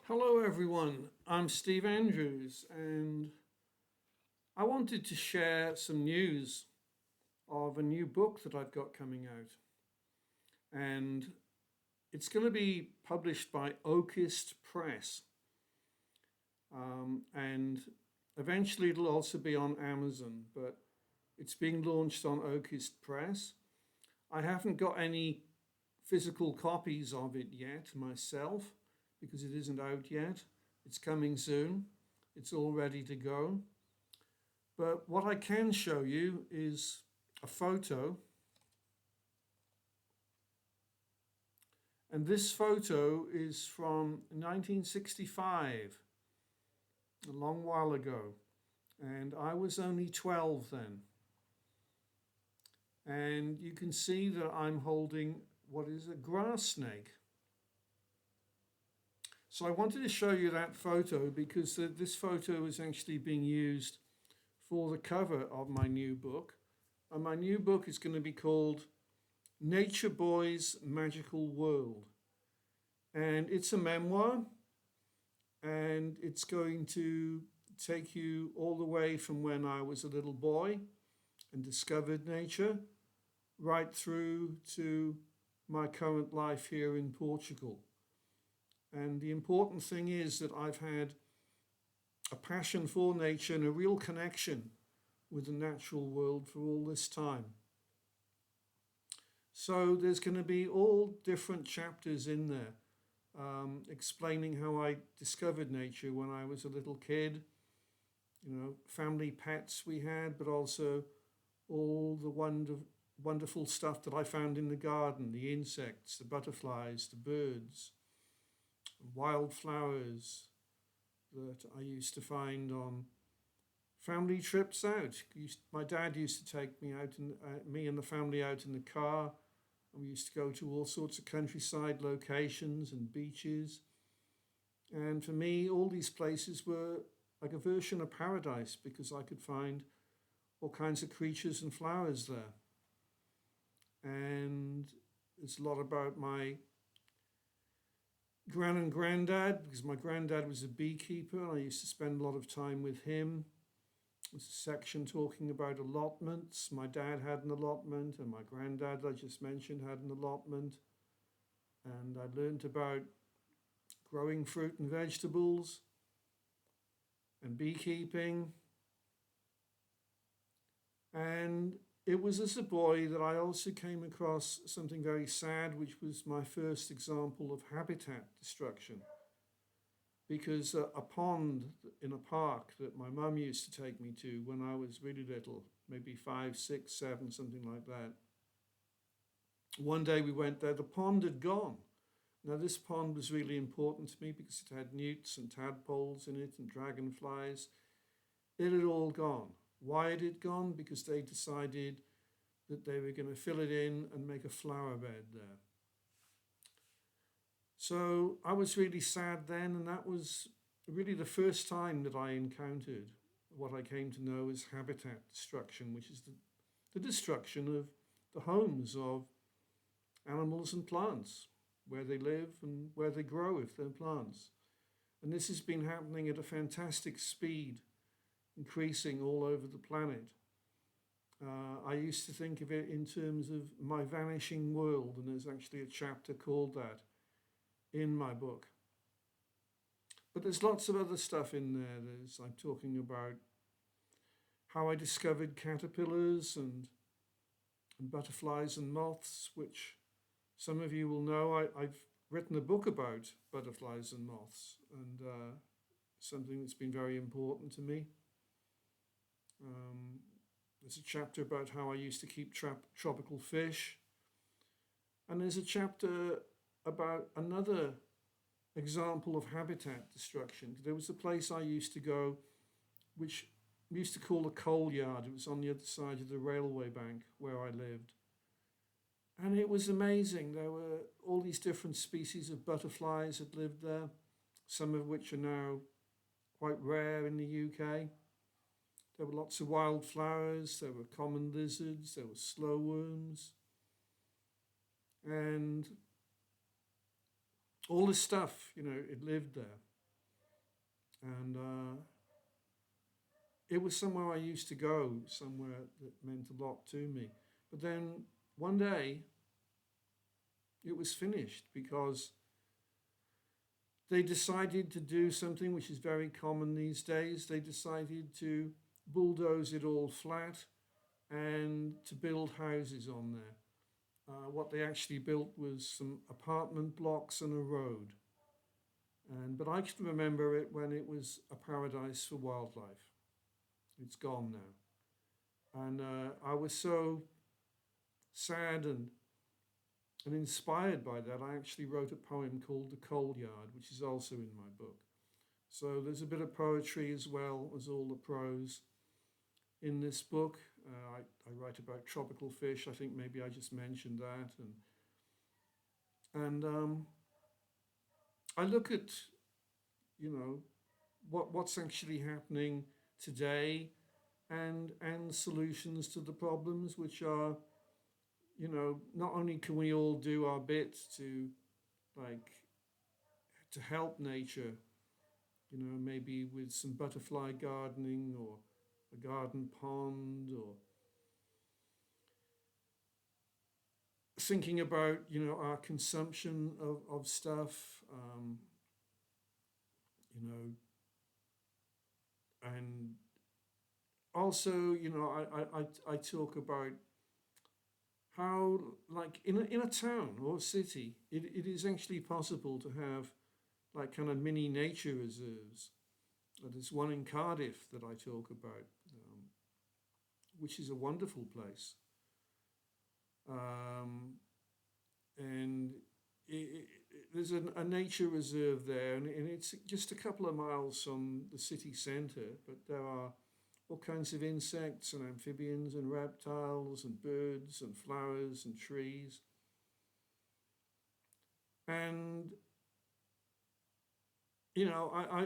Hello, everyone. I'm Steve Andrews, and I wanted to share some news of a new book that I've got coming out. And it's going to be published by Oakist Press. And eventually it'll also be on Amazon, but it's being launched on Oakist Press. I haven't got any physical copies of it yet myself because it isn't out yet. It's coming soon. It's all ready to go. But what I can show you is a photo. And this photo is from 1965, a long while ago. And I was only 12 then. And you can see that I'm holding what is a grass snake. So I wanted to show you that photo because this photo is actually being used for the cover of my new book. And my new book is going to be called Nature Boy's Magical World. And it's a memoir, and it's going to take you all the way from when I was a little boy and discovered nature right through to my current life here in Portugal. And the important thing is that I've had a passion for nature and a real connection with the natural world for all this time. So there's going to be all different chapters in there, explaining how I discovered nature when I was a little kid, family pets we had, but also all the wonderful stuff that I found in the garden, the insects, the butterflies, the birds, wildflowers that I used to find on family trips out. My dad used to take me out, me and the family out in the car, and we used to go to all sorts of countryside locations and beaches. And for me, all these places were like a version of paradise because I could find all kinds of creatures and flowers there. And it's a lot about my gran and granddad, because my granddad was a beekeeper and I used to spend a lot of time with him. There's a section talking about allotments. My dad had an allotment, and my granddad, I just mentioned, had an allotment. And I learned about growing fruit and vegetables and beekeeping. And it was as a boy that I also came across something very sad, which was my first example of habitat destruction. Because a pond in a park that my mum used to take me to when I was really little, maybe 5, 6, 7, something like that. One day we went there, the pond had gone. Now this pond was really important to me because it had newts and tadpoles in it and dragonflies. It had all gone. Why had it gone? Because they decided that they were going to fill it in and make a flower bed there. So I was really sad then, and that was really the first time that I encountered what I came to know as habitat destruction, which is the destruction of the homes of animals and plants, where they live and where they grow if they're plants. And this has been happening at a fantastic speed, increasing all over the planet. I used to think of it in terms of my vanishing world, and there's actually a chapter called that in my book. But there's lots of other stuff in there. I'm talking about how I discovered caterpillars and butterflies and moths, which some of you will know. I've written a book about butterflies and moths, and something that's been very important to me. There's a chapter about how I used to keep tropical fish. And there's a chapter about another example of habitat destruction. There was a place I used to go, which we used to call a coal yard. It was on the other side of the railway bank where I lived. And it was amazing. There were all these different species of butterflies that lived there, some of which are now quite rare in the UK. There were lots of wildflowers, there were common lizards, there were slowworms. And all this stuff, it lived there. And it was somewhere I used to go, somewhere that meant a lot to me. But then one day it was finished because they decided to do something which is very common these days. They decided to bulldoze it all flat and to build houses on there. What they actually built was some apartment blocks and a road. But I can remember it when it was a paradise for wildlife. It's gone now, and I was so sad and inspired by that. I actually wrote a poem called "The Coal Yard," which is also in my book. So there's a bit of poetry as well as all the prose in this book. I write about tropical fish. I think maybe I just mentioned that, and I look at what's actually happening today and solutions to the problems, which are not only can we all do our bit to like to help nature, maybe with some butterfly gardening or a garden pond or thinking about our consumption of stuff, you know and also I talk about how like in a town or a city it is actually possible to have like kind of mini nature reserves. There's one in Cardiff that I talk about, which is a wonderful place. Um, and there's a nature reserve there, and it's just a couple of miles from the city centre, but there are all kinds of insects and amphibians and reptiles and birds and flowers and trees. And,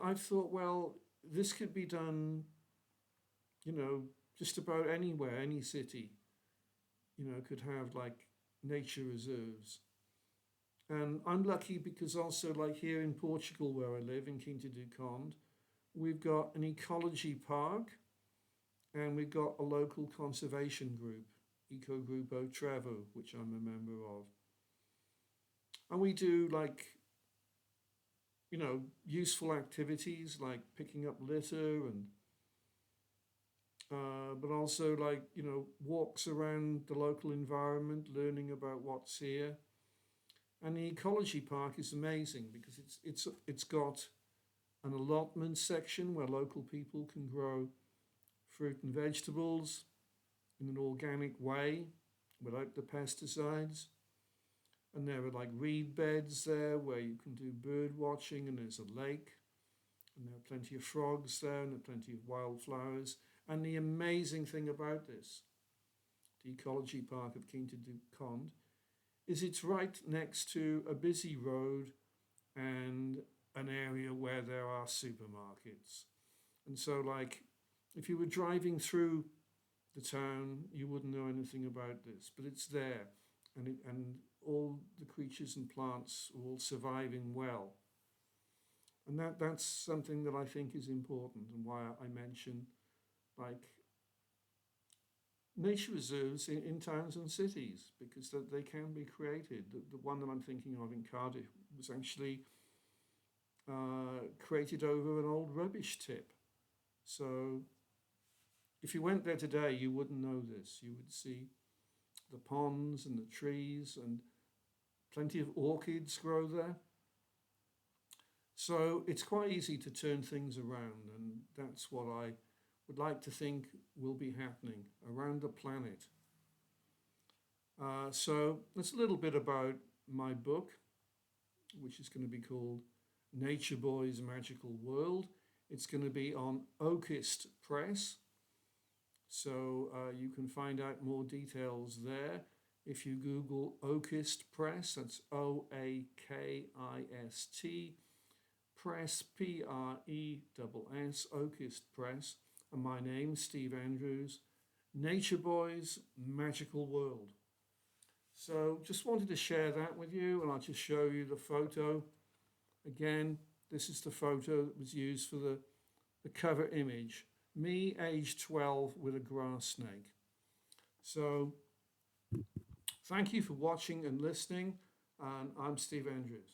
I've thought, well, this could be done, you know, just about anywhere, any city, could have like nature reserves. And I'm lucky because also, like here in Portugal, where I live in Quinta do Conde, we've got an ecology park and we've got a local conservation group, EcoGrupo Trevo, which I'm a member of. And we do like, useful activities like picking up litter and, but also like, walks around the local environment, learning about what's here. And the ecology park is amazing because it's got an allotment section where local people can grow fruit and vegetables in an organic way without the pesticides. And there are like reed beds there where you can do bird watching, and there's a lake, and there are plenty of frogs there, and there are plenty of wildflowers. And the amazing thing about this, the ecology park of Quinta do Conde, is it's right next to a busy road and an area where there are supermarkets. And so, like, if you were driving through the town, you wouldn't know anything about this, but it's there, and all the creatures and plants are all surviving well. And that's something that I think is important, and why I mention like nature reserves in towns and cities, because they can be created. The one that I'm thinking of in Cardiff was actually created over an old rubbish tip. So if you went there today, you wouldn't know this. You would see the ponds and the trees, and plenty of orchids grow there. So it's quite easy to turn things around, and that's what I would like to think will be happening around the planet. So that's a little bit about my book, which is going to be called Nature Boy's Magical World. It's going to be on Oakist Press, so you can find out more details there. If you Google Oakist Press, that's Oakist Press, Press, Oakist Press, and my name, Steve Andrews, Nature Boy's Magical World. So just wanted to share that with you, and I'll just show you the photo again. This is the photo that was used for the cover image. Me, age 12, with a grass snake. So thank you for watching and listening, and I'm Steve Andrews.